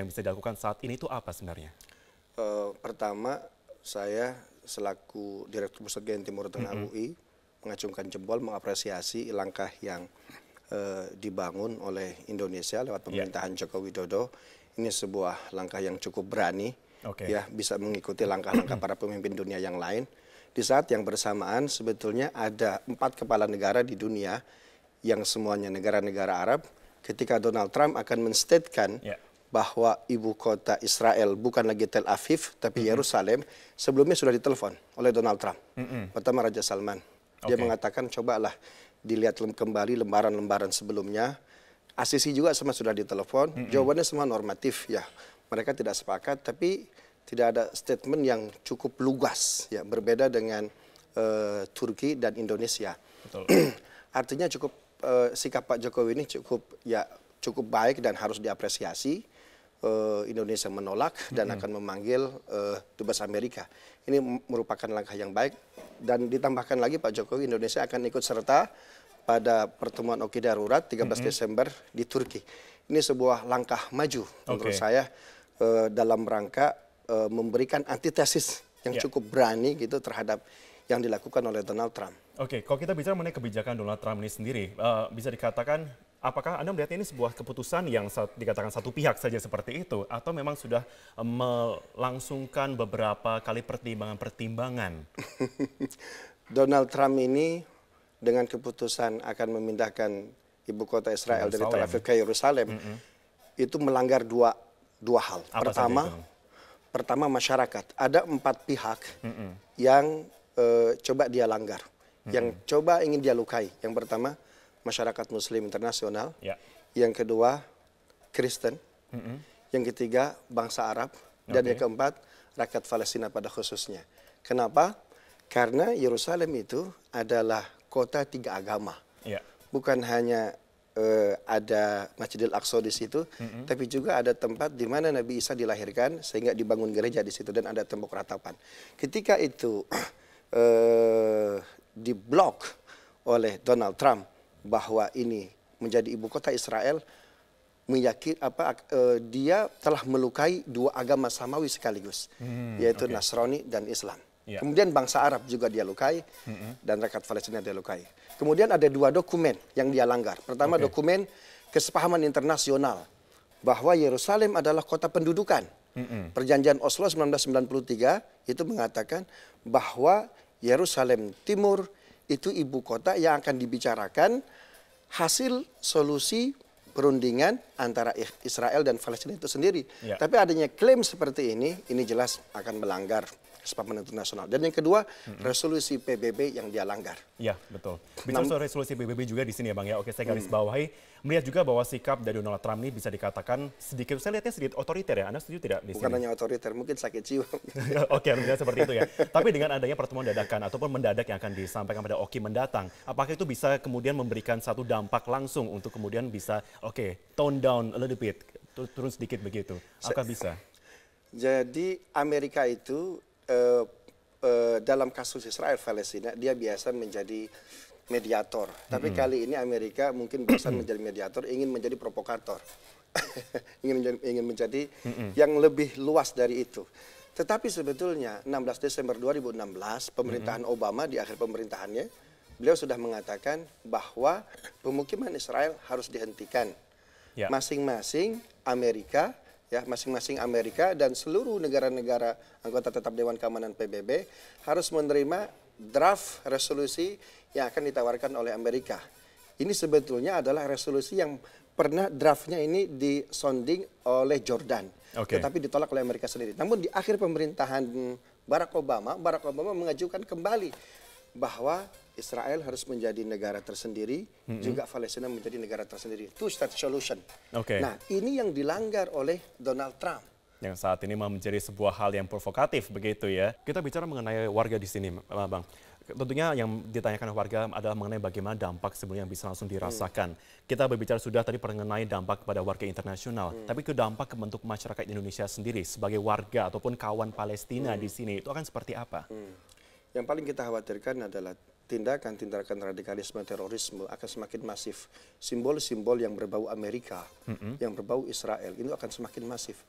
yang bisa dilakukan saat ini itu apa sebenarnya? Pertama, saya selaku Direktur Pusat Kajian Timur Tengah UI mengacungkan jempol mengapresiasi langkah yang dibangun oleh Indonesia lewat pemerintahan Joko Widodo. Ini sebuah langkah yang cukup berani, ya, bisa mengikuti langkah-langkah para pemimpin dunia yang lain. Di saat yang bersamaan sebetulnya ada 4 kepala negara di dunia yang semuanya negara-negara Arab. Ketika Donald Trump akan menstatekan bahwa ibu kota Israel bukan lagi Tel Aviv tapi Yerusalem, sebelumnya sudah ditelepon oleh Donald Trump. Pertama Raja Salman. Dia mengatakan cobalah dilihat kembali lembaran-lembaran sebelumnya. Asisi juga sama sudah ditelepon. Jawabannya semua normatif, ya. Mereka tidak sepakat, tapi tidak ada statement yang cukup lugas, ya, berbeda dengan Turki dan Indonesia. Betul. Artinya cukup sikap Pak Jokowi ini cukup baik dan harus diapresiasi. Indonesia menolak dan akan memanggil Dubes Amerika. Ini merupakan langkah yang baik, dan ditambahkan lagi Pak Jokowi, Indonesia akan ikut serta pada pertemuan Oki Darurat 13 Desember di Turki. Ini sebuah langkah maju menurut saya dalam rangka memberikan antitesis yang cukup berani gitu terhadap yang dilakukan oleh Donald Trump. Kalau kita bicara mengenai kebijakan Donald Trump ini sendiri, bisa dikatakan, apakah Anda melihat ini sebuah keputusan yang dikatakan satu pihak saja seperti itu, atau memang sudah melangsungkan beberapa kali pertimbangan-pertimbangan? Donald Trump ini dengan keputusan akan memindahkan ibu kota Israel dari Tel Aviv ke Yerusalem, itu melanggar dua hal. Pertama masyarakat. Ada 4 pihak yang coba dia langgar, yang coba ingin dia lukai. Yang pertama masyarakat Muslim internasional, yang kedua Kristen, yang ketiga bangsa Arab, dan yang keempat rakyat Palestina pada khususnya. Kenapa? Karena Yerusalem itu adalah kota 3 agama. Bukan hanya ada Masjidil Aqsa di situ, tapi juga ada tempat di mana Nabi Isa dilahirkan sehingga dibangun gereja di situ, dan ada tembok ratapan. Ketika itu diblok oleh Donald Trump bahwa ini menjadi ibu kota Israel, dia telah melukai 2 agama samawi sekaligus, yaitu Nasrani dan Islam. Kemudian bangsa Arab juga dia lukai, dan rakyat Palestina dia lukai. Kemudian ada 2 dokumen yang dia langgar. Pertama dokumen kesepahaman internasional bahwa Yerusalem adalah kota pendudukan. Perjanjian Oslo 1993 itu mengatakan bahwa Yerusalem Timur itu ibu kota yang akan dibicarakan hasil solusi perundingan antara Israel dan Palestina itu sendiri. Tapi adanya klaim seperti ini jelas akan melanggar kesepakatan internasional. Dan yang kedua, resolusi PBB yang dia langgar. Ya, betul. Bicara soal resolusi PBB juga di sini ya Bang ya. Oke, saya garis bawahi. Melihat juga bahwa sikap dari Donald Trump ini bisa dikatakan sedikit, saya lihatnya sedikit otoriter ya. Anda setuju tidak di sini? Bukan hanya otoriter, mungkin sakit jiwa. Oke, Anda seperti itu ya. Tapi dengan adanya pertemuan dadakan ataupun mendadak yang akan disampaikan pada Oki mendatang, apakah itu bisa kemudian memberikan satu dampak langsung untuk kemudian bisa, tone down a little bit, turun sedikit begitu? Apakah bisa? Jadi Amerika itu dalam kasus Israel Palestina dia biasa menjadi mediator, tapi kali ini Amerika mungkin bosan menjadi mediator, ingin menjadi provokator. ingin menjadi yang lebih luas dari itu. Tetapi sebetulnya 16 Desember 2016 pemerintahan Obama di akhir pemerintahannya, beliau sudah mengatakan bahwa pemukiman Israel harus dihentikan. Masing-masing Amerika dan seluruh negara-negara anggota tetap Dewan Keamanan PBB harus menerima draft resolusi yang akan ditawarkan oleh Amerika. Ini sebetulnya adalah resolusi yang pernah draftnya ini disonding oleh Jordan, tetapi ditolak oleh Amerika sendiri. Namun di akhir pemerintahan Barack Obama mengajukan kembali bahwa Israel harus menjadi negara tersendiri, juga Palestina menjadi negara tersendiri. Two-state solution. Nah, ini yang dilanggar oleh Donald Trump. Yang saat ini menjadi sebuah hal yang provokatif begitu ya. Kita bicara mengenai warga di sini, Bang. Tentunya yang ditanyakan warga adalah mengenai bagaimana dampak sebenarnya yang bisa langsung dirasakan. Kita berbicara sudah tadi mengenai dampak kepada warga internasional, tapi ke dampak ke bentuk masyarakat Indonesia sendiri sebagai warga ataupun kawan Palestina di sini itu akan seperti apa? Yang paling kita khawatirkan adalah tindakan-tindakan radikalisme terorisme akan semakin masif. Simbol-simbol yang berbau Amerika, yang berbau Israel, itu akan semakin masif.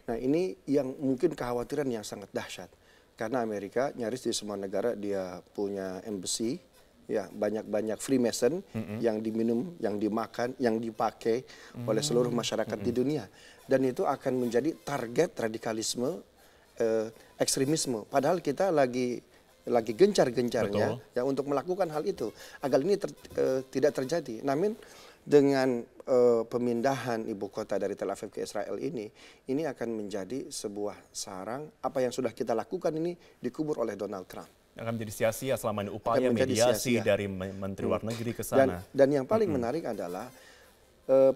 Nah ini yang mungkin kekhawatiran yang sangat dahsyat. Karena Amerika nyaris di semua negara dia punya embassy, ya banyak-banyak Freemason yang diminum, yang dimakan, yang dipakai oleh seluruh masyarakat di dunia. Dan itu akan menjadi target radikalisme, ekstremisme. Padahal kita lagi gencar-gencarnya ya untuk melakukan hal itu agar ini tidak terjadi. Namun dengan pemindahan ibu kota dari Tel Aviv ke Israel ini akan menjadi sebuah sarang. Apa yang sudah kita lakukan ini dikubur oleh Donald Trump. Akan menjadi sia-sia selama ini upaya mediasi dari Menteri Luar Negeri ke sana. Dan yang paling menarik adalah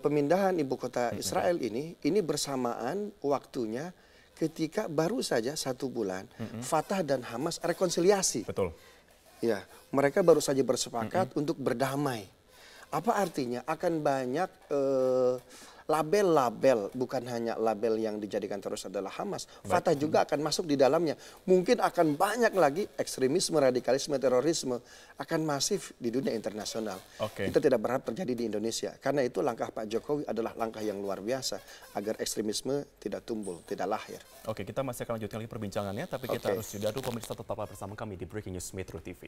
pemindahan ibu kota Israel ini bersamaan waktunya ketika baru saja 1 bulan Fatah dan Hamas rekonsiliasi. Betul. Ya, mereka baru saja bersepakat untuk berdamai. Apa artinya? Akan banyak label-label, bukan hanya label yang dijadikan terus adalah Hamas. Fatah juga akan masuk di dalamnya. Mungkin akan banyak lagi ekstremisme, radikalisme, terorisme akan masif di dunia internasional. Kita tidak berharap terjadi di Indonesia. Karena itu langkah Pak Jokowi adalah langkah yang luar biasa agar ekstremisme tidak tumbuh, tidak lahir. Oke, kita masih akan lanjutkan lagi perbincangannya, tapi kita harus jeda dulu. Pemirsa tetaplah bersama kami di Breaking News Metro TV.